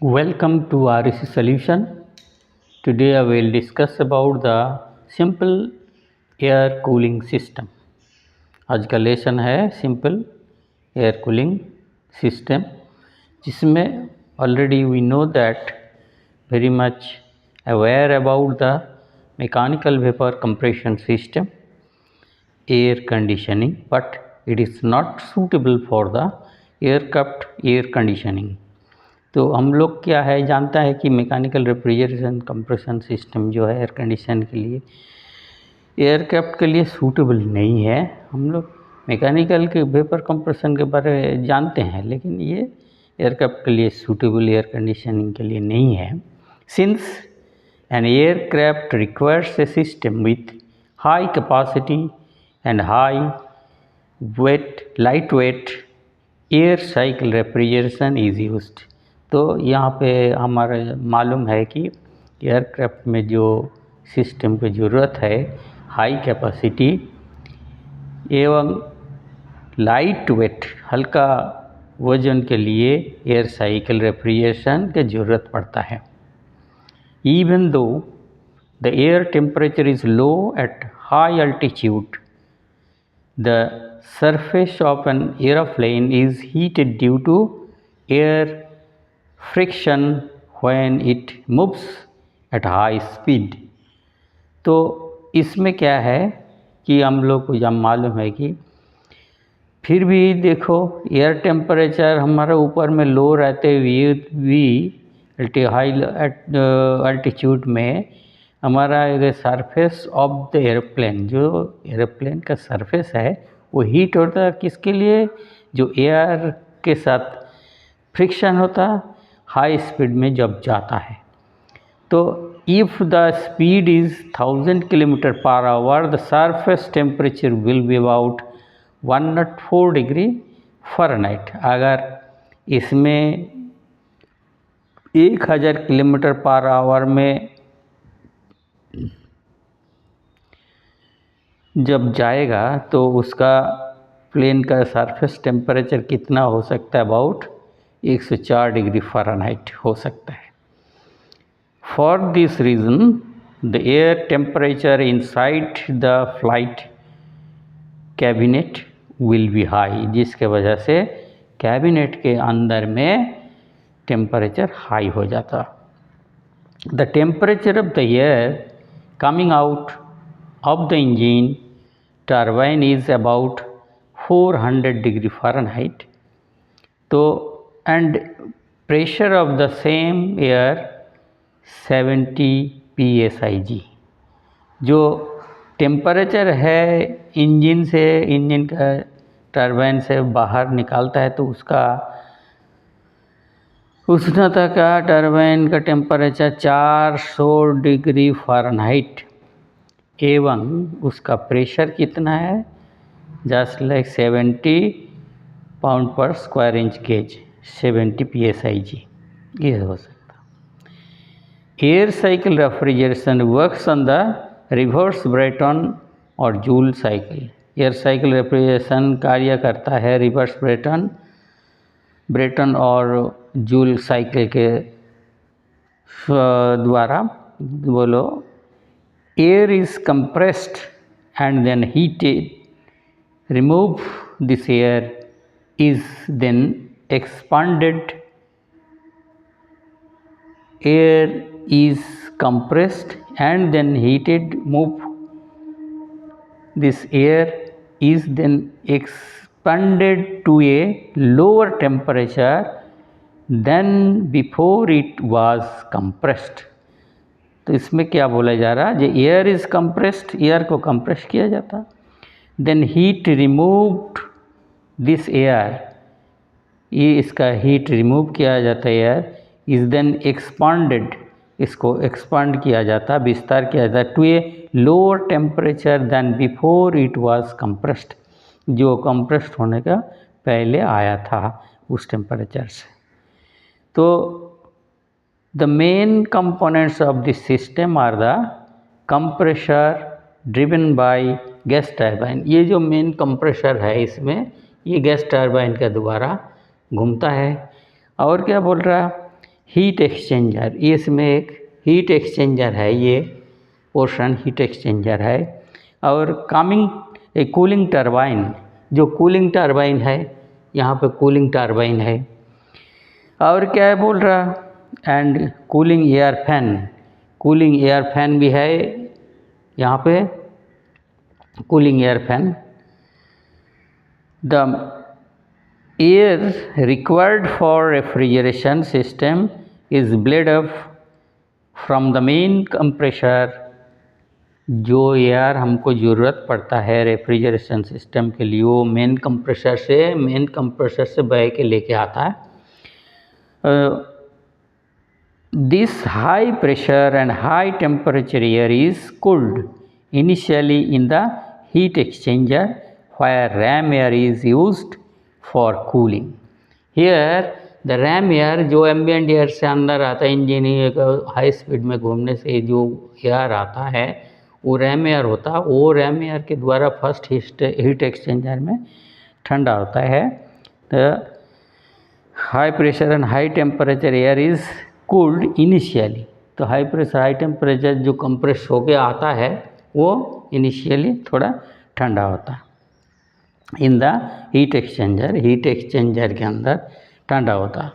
Welcome to REC Solution. Today I will discuss about the simple air cooling system. आज का lesson है simple air cooling system, जिसमें already we know that very much aware about the mechanical vapor compression system, air conditioning, but it is not suitable for the aircraft air conditioning. तो हम लोग क्या है जानता है कि मैकेनिकल रेफ्रिजरेशन कंप्रेशन सिस्टम जो है एयर कंडीशन के लिए एयरक्राफ्ट के लिए सूटेबल नहीं है। हम लोग मैकेनिकल के वेपर कंप्रेशन के बारे में जानते हैं, लेकिन ये एयरक्राफ्ट के लिए सूटेबल एयर कंडीशनिंग के लिए नहीं है। Since an aircraft requires a system with high capacity and high wait light weight air cycle refrigeration is used. तो यहाँ पे हमारे मालूम है कि एयरक्राफ्ट में जो सिस्टम की ज़रूरत है हाई कैपेसिटी एवं लाइट वेट हल्का वजन के लिए एयर साइकिल रेफ्रिजरेशन की ज़रूरत पड़ता है। Even though the air temperature is low at high altitude, the surface of an aeroplane is heated due to air friction when it moves at high speed। तो इसमें क्या है कि हम लोग को जब मालूम है कि फिर भी देखो एयर टेम्परेचर हमारा ऊपर में लो रहते हुए भी हाई अल्टीट्यूड में हमारा सरफेस ऑफ द एरोप्लेन, जो एरोप्लेन का सरफेस है वो हीट होता है किसके लिए, जो एयर के साथ फ्रिक्शन होता हाई स्पीड में जब जाता है। तो if the speed is 1000 kilometre per hour the surface temperature will be about 104 degree Fahrenheit. अगर इसमें 1000 किलोमीटर पर आवर में जब जाएगा तो उसका प्लेन का सरफेस टेम्परेचर कितना हो सकता है, अबाउट 104 डिग्री फ़ारेनहाइट हो सकता है। For this reason the air temperature inside the flight cabinet will be high, जिसके वजह से कैबिनेट के अंदर में टेम्परेचर हाई हो जाता। The temperature of the air coming out of the engine turbine is about 400 degree Fahrenheit। तो and pressure of the same air 70 psig। जो टेम्परेचर है इंजन से, इंजन का टरबाइन से बाहर निकालता है तो उसका उष्णता का टरबाइन का टेम्परेचर 400 डिग्री फ़ारेनहाइट एवं उसका प्रेशर कितना है, just like 70 pound per square inch gauge, 70 psig ये हो सकता। Air cycle refrigeration works on the reverse Brayton और Joule cycle. Air cycle refrigeration कार्य करता है रिवर्स ब्रेटन और जूल साइकिल के द्वारा। बोलो air is compressed and then heated, remove this air is then expanded, air is compressed and then heated, move this air is then expanded to a lower temperature than before it was compressed। तो इसमें क्या बोला जा रहा है, जो air is compressed, air को compress किया जाता, then heat removed this air, ये इसका हीट रिमूव किया जाता है, एयर इज़ देन एक्सपांडेड, इसको एक्सपांड किया जाता, विस्तार किया जाता to a lower temperature then before it was compressed, जो कंप्रेस्ड होने का पहले आया था उस टेम्परेचर से। तो The main components of this system are the compressor driven by gas turbine। ये जो मेन कंप्रेसर है इसमें ये गैस टर्बाइन के द्वारा घूमता है। और क्या बोल रहा है, हीट एक्सचेंजर, इसमें एक हीट एक्सचेंजर है, ये पोर्शन हीट एक्सचेंजर है। और कूलिंग टरबाइन, जो कूलिंग टरबाइन है, यहाँ पे कूलिंग टरबाइन है। और क्या है बोल रहा, and cooling air fan, cooling air fan भी है यहाँ पे, cooling air fan. The air required for refrigeration system is bled up from the main compressor। जो एयर हमको ज़रूरत पड़ता है रेफ्रिजरेशन सिस्टम के लिए, वो मेन कंप्रेसर से बह के लेके आता है। This high pressure and high temperature air is cooled initially in the heat exchanger where ram air is used for cooling। Here the ram air, जो एम्बिएंट एयर से अंदर आता है, इंजन हाई स्पीड में घूमने से जो एयर आता है वो रैम एयर होता है। वो रैम एयर के द्वारा फर्स्ट हीट एक्सचेंजर में ठंडा होता है। तो high pressure and high temperature air is cooled initially. तो हाई प्रेशर हाई टेम्परेचर जो कंप्रेस होके आता है वो इनिशियली थोड़ा ठंडा होता है। इन द हीट एक्सचेंजर के अंदर ठंडा होता है।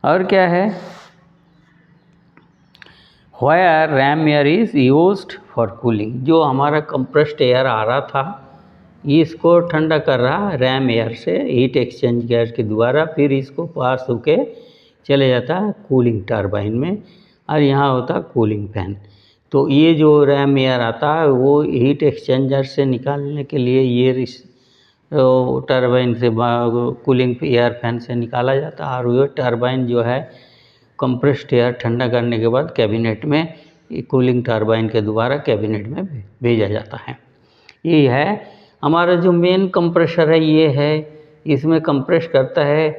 और क्या है, wire RAM air is used for cooling, जो हमारा कंप्रेस्ड एयर आ रहा था इसको ठंडा कर रहा रैम एयर से हीट एक्सचेंजर के द्वारा, फिर इसको पास होके चले जाता है कूलिंग टरबाइन में, और यहाँ होता कूलिंग फैन। तो ये जो रैम एयर आता है वो हीट एक्सचेंजर से निकालने के लिए ये टरबाइन से कूलिंग एयर फैन से निकाला जाता है, और वो टरबाइन जो है कंप्रेस्ड एयर ठंडा करने के बाद कैबिनेट में कूलिंग टरबाइन के द्वारा कैबिनेट में भेजा जाता है। ये है हमारा जो मेन कंप्रेसर है, ये है, इसमें कंप्रेस करता है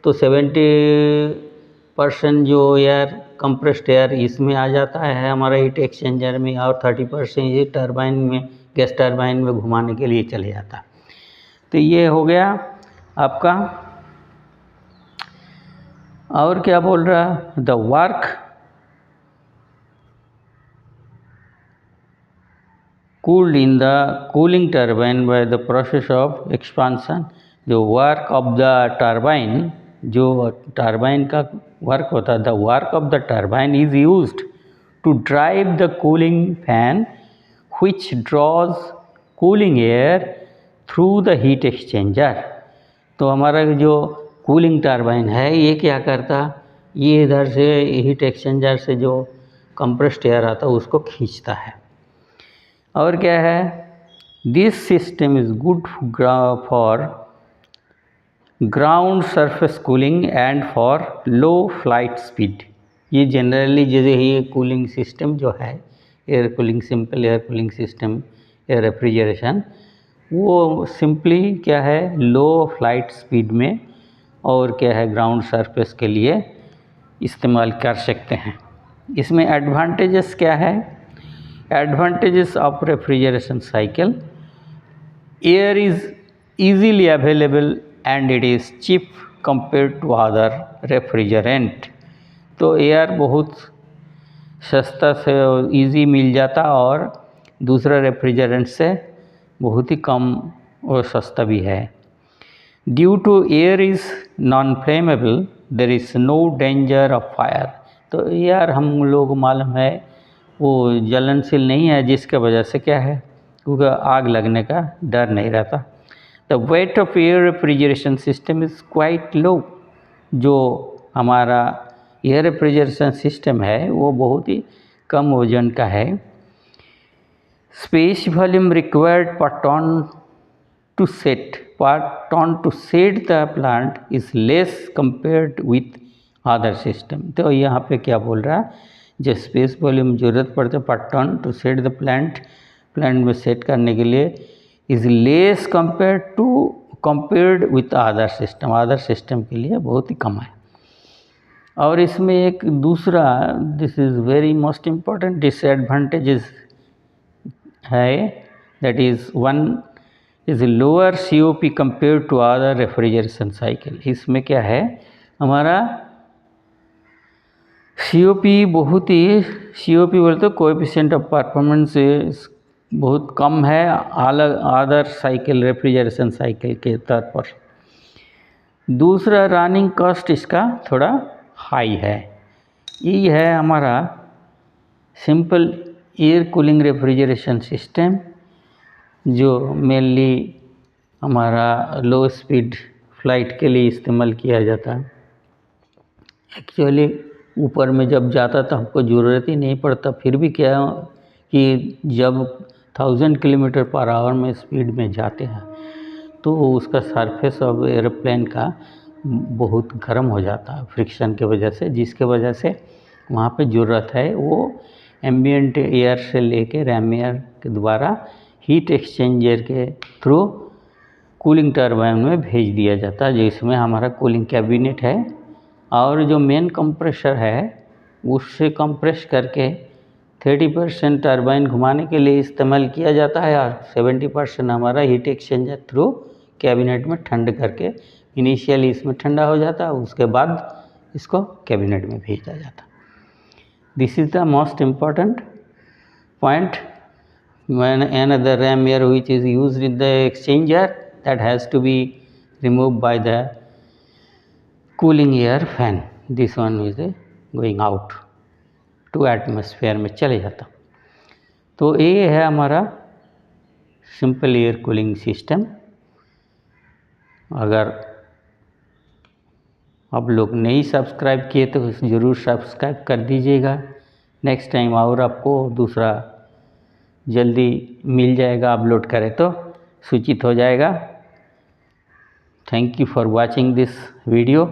तो 70% जो एयर कंप्रेस्ड एयर इसमें आ जाता है हमारा हीट एक्सचेंजर में, और 30% ये टरबाइन में, गैस टरबाइन में घुमाने के लिए चले जाता है। तो ये हो गया आपका। और क्या बोल रहा, the work cooled in the cooling turbine by the process of expansion। जो वर्क ऑफ द टरबाइन, जो टरबाइन का वर्क होता है, the work of the turbine is used to drive the cooling fan which draws cooling air through the heat exchanger. तो हमारा जो cooling turbine है ये क्या करता, ये इधर से हीट एक्सचेंजर से जो कंप्रेस्ड एयर आता है उसको खींचता है। और क्या है, this system is good for ground surface cooling and for low flight speed. ये जनरली जैसे ये कूलिंग सिस्टम जो है, air cooling, simple air cooling system, air refrigeration, वो सिंपली क्या है, लो फ्लाइट स्पीड में और क्या है ग्राउंड सरफेस के लिए इस्तेमाल कर सकते हैं। इसमें एडवांटेजेस क्या है, advantages of refrigeration cycle, air is easily available and it is cheap compared to other refrigerant। तो एयर बहुत सस्ता से इजी मिल जाता और दूसरा रेफ्रिजरेंट से बहुत ही कम और सस्ता भी है। Due to air is non flammable there is no danger of fire. तो एयर हम लोग मालूम है वो जलनशील नहीं है, जिसके वजह से क्या है, क्योंकि आग लगने का डर नहीं रहता। The weight of air refrigeration system is quite low. जो हमारा एयर रेफ्रिजरेशन सिस्टम है वो बहुत ही कम वजन का है। Space volume required per ton to set the plant is less compared with other system. तो यहाँ पे क्या बोल रहा है, जो स्पेस वॉल्यूम ज़रूरत पड़ता है per ton to set the plant में सेट करने के लिए is less compared with other system के लिए बहुत ही कम है। और इसमें एक दूसरा, this is very most important disadvantages है, that is one is lower COP compare to other refrigeration cycle. इसमें क्या है, हमारा सीओपी बहुत ही, सीओपी बोले तो कोएफिशिएंट ऑफ परफॉर्मेंस बहुत कम है अदर साइकिल रेफ्रिजरेशन साइकिल के तौर पर। दूसरा रनिंग कॉस्ट इसका थोड़ा हाई है। ये है हमारा simple air cooling refrigeration system, जो मेनली हमारा लो स्पीड फ्लाइट के लिए इस्तेमाल किया जाता है। एक्चुअली ऊपर में जब जाता तो हमको ज़रूरत ही नहीं पड़ता, फिर भी क्या कि जब 1000 किलोमीटर पर आवर में स्पीड में जाते हैं तो उसका सरफेस ऑफ एरोप्लेन का बहुत गर्म हो जाता है फ्रिक्शन की वजह से, जिसके वजह से वहाँ पे ज़रूरत है वो एम्बिएंट एयर से लेके रैम एयर के द्वारा हीट एक्सचेंजर के थ्रू कूलिंग टरबाइन में भेज दिया जाता है, जिसमें हमारा कूलिंग कैबिनेट है और जो मेन कंप्रेसर है उससे कंप्रेस करके 30% टरबाइन घुमाने के लिए इस्तेमाल किया जाता है और 70% हमारा हीट एक्सचेंजर थ्रू कैबिनेट में ठंड करके इनिशियली इसमें ठंडा हो जाता है, उसके बाद इसको कैबिनेट में भेजा जाता है। This is the most important point when another ram air which is used in the exchanger that has to be removed by the cooling air fan. This one is going out to atmosphere में चले जाता। तो ये है हमारा simple air cooling system. अगर आप लोग नहीं सब्सक्राइब किए तो ज़रूर सब्सक्राइब कर दीजिएगा। नेक्स्ट टाइम और आपको दूसरा जल्दी मिल जाएगा, अपलोड करें तो सूचित हो जाएगा। Thank you for watching this video.